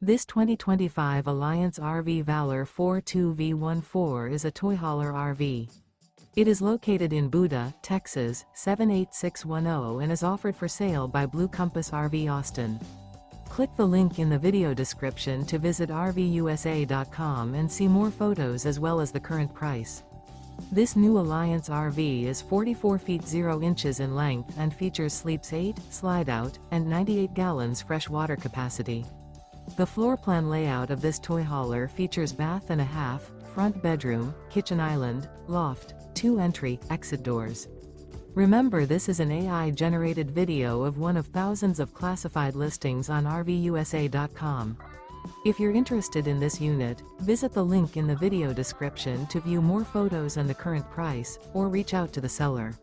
This 2025 Alliance RV Valor 42V14 is a toy hauler RV. It is located in Buda, Texas, 78610 and is offered for sale by Blue Compass RV Austin. Click the link in the video description to visit RVUSA.com and see more photos as well as the current price. This new Alliance RV is 44 feet 0 inches in length and features sleeps 8, Slideout, and 98 gallons fresh water capacity. The floor plan layout of this toy hauler features bath and a half, front bedroom, kitchen island, loft, 2 entry, exit doors. Remember, this is an AI-generated video of one of thousands of classified listings on RVUSA.com. If you're interested in this unit, visit the link in the video description to view more photos and the current price, or reach out to the seller.